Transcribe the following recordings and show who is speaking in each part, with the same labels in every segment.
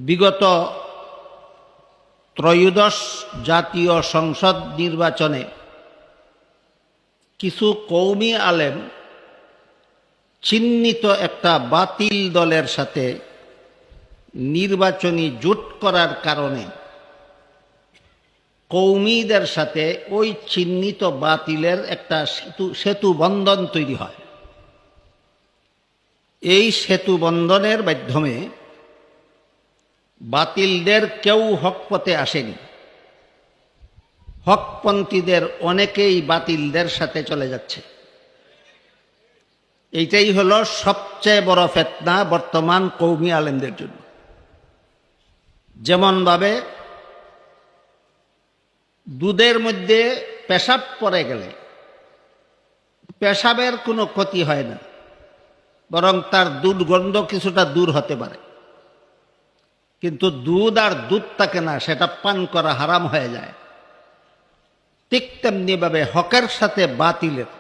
Speaker 1: বিগত ত্রয়োদশ জাতীয় সংসদ নির্বাচনে কিছু কওমি আলেম চিহ্নিত একটা বাতিল দলের সাথে নির্বাচনী জোট করার কারণে কওমিদের সাথে ওই চিহ্নিত বাতিলের একটা সেতু বন্ধন তৈরি হয়। এই সেতু বন্ধনের মাধ্যমে বাতিলদের কেউ হক পথে আসেনি, হকপন্থীদের অনেকেই বাতিলদের সাথে চলে যাচ্ছে। এইটাই হলো সবচেয়ে বড় ফিতনা বর্তমান কওমি আলেমদের জন্য। যেমনভাবে দুধের মধ্যে পেশাব পড়ে গেলে পেশাবের কোনো ক্ষতি হয় না, বরং তার দুর্গন্ধ কিছুটা দূর হতে পারে, কিন্তু দুধ আর দুধ থাকে না, সেটা পান করা হারাম হয়ে যায়। ঠিক তেমনিভাবে হকের সাথে বাতিলের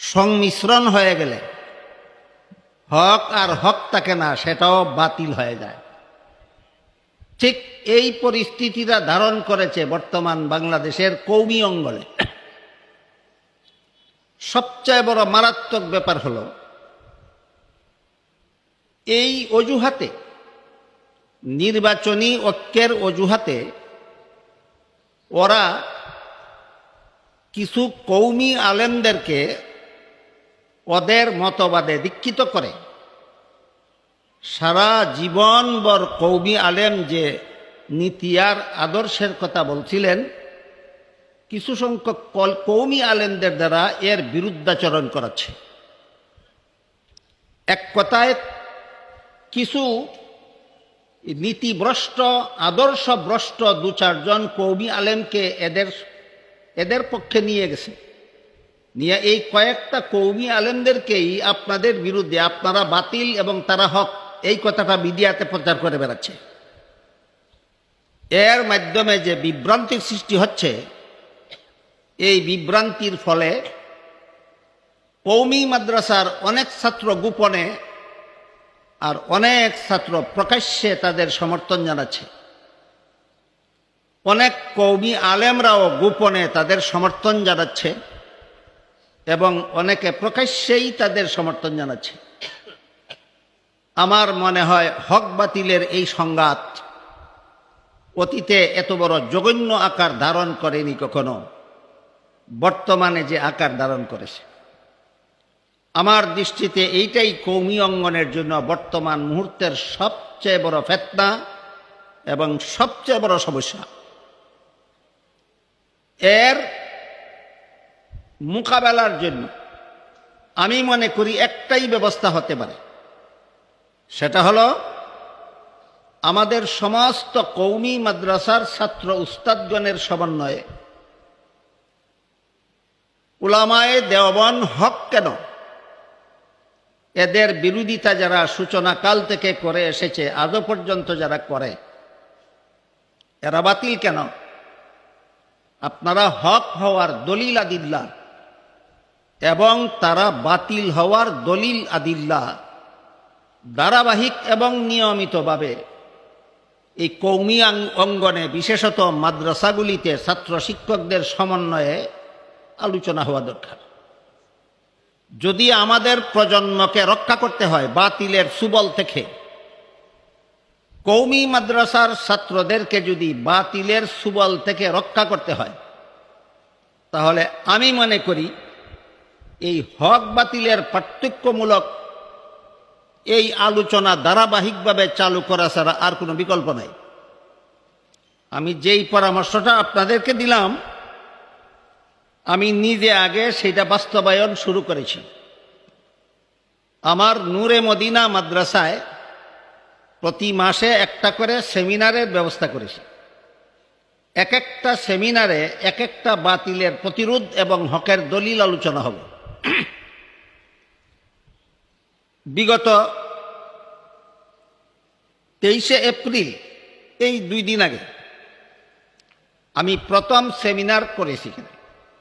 Speaker 1: সংমিশ্রণ হয়ে গেলে হক আর হক থাকে না, সেটাও বাতিল হয়ে যায়। ঠিক এই পরিস্থিতিটা ধারণ করেছে বর্তমান বাংলাদেশের কওমি অঙ্গনে। সবচেয়ে বড় মারাত্মক ব্যাপার হলো এই অজুহাতে, নির্বাচনী ঐক্যের অজুহাতে ওরা কিছু কওমি আলেমদেরকে ওদের মতবাদে দীক্ষিত করে সারা জীবনভর কওমি আলেম যে নীতি আর আদর্শের কথা বলছিলেন, কিছু সংখ্যক কওমি আলেমদের দ্বারা এর বিরুদ্ধাচরণ করাচ্ছে। এক কথায় কিছু নীতিভ্রষ্ট আদর্শভ্রষ্ট দু চারজন কওমি আলেমকে এদের পক্ষে নিয়ে গেছে, নিয়ে এই কয়েকটা কওমি আলেমদেরকেই আপনাদের বিরুদ্ধে, আপনারা বাতিল এবং তারা হক, এই কথাটা মিডিয়াতে প্রচার করে বেড়াচ্ছে। এর মাধ্যমে যে বিভ্রান্তির সৃষ্টি হচ্ছে, এই বিভ্রান্তির ফলে কওমি মাদ্রাসার অনেক ছাত্র গোপনে আর অনেক ছাত্র প্রকাশ্যে তাদের সমর্থন জানাচ্ছে। অনেক কওমি আলেমরাও গোপনে তাদের সমর্থন জানাচ্ছে এবং অনেকে প্রকাশ্যেই তাদের সমর্থন জানাচ্ছে। আমার মনে হয় হক বাতিলের এই সংঘাত অতীতে এত বড় জঘন্য আকার ধারণ করেনি কখনো, বর্তমানে যে আকার ধারণ করেছে। আমার দৃষ্টিতে এইটাই কওমি অঙ্গনের জন্য বর্তমান মুহূর্তের সবচেয়ে বড় ফিতনা এবং সবচেয়ে বড় সমস্যা। এর মোকাবেলার জন্য আমি মনে করি একটাই ব্যবস্থা হতে পারে, সেটা হলো আমাদের সমস্ত কওমি মাদ্রাসার ছাত্র উস্তাদগণের সমন্বয়ে উলামায়ে দেওবন্দ হক কেন, এদের বিরোধিতা যারা সূচনাকাল থেকে করে এসেছে, আজও পর্যন্ত যারা করে, এরা বাতিল কেন? আপনারা হক হওয়ার দলিল আদিল্লা এবং তারা বাতিল হওয়ার দলিল আদিল্লা ধারাবাহিক এবং নিয়মিতভাবে এই কওমি অঙ্গনে, বিশেষত মাদ্রাসাগুলিতে ছাত্র শিক্ষকদের সমন্বয়ে আলোচনা হওয়া দরকার। যদি আমাদের প্রজন্মকে রক্ষা করতে হয় বাতিলের সুবল থেকে, কওমি মাদ্রাসার ছাত্রদেরকে যদি বাতিলের সুবল থেকে রক্ষা করতে হয়, তাহলে আমি মনে করি এই হক বাতিলের পার্থক্যমূলক এই আলোচনা ধারাবাহিকভাবে চালু করা ছাড়া আর কোনো বিকল্প নাই। আমি যেই পরামর্শটা আপনাদেরকে দিলাম, আমি নিজে আগে সেটা বাস্তবায়ন শুরু করেছি। আমার নূরে মদিনা মাদ্রাসায় প্রতি মাসে একটা করে সেমিনারের ব্যবস্থা করেছি। এক একটা সেমিনারে এক একটা বাতিলের প্রতিরোধ এবং হকের দলিল আলোচনা হবে। বিগত 23শে এপ্রিল, এই 2 দিন আগে আমি প্রথম সেমিনার করেছি।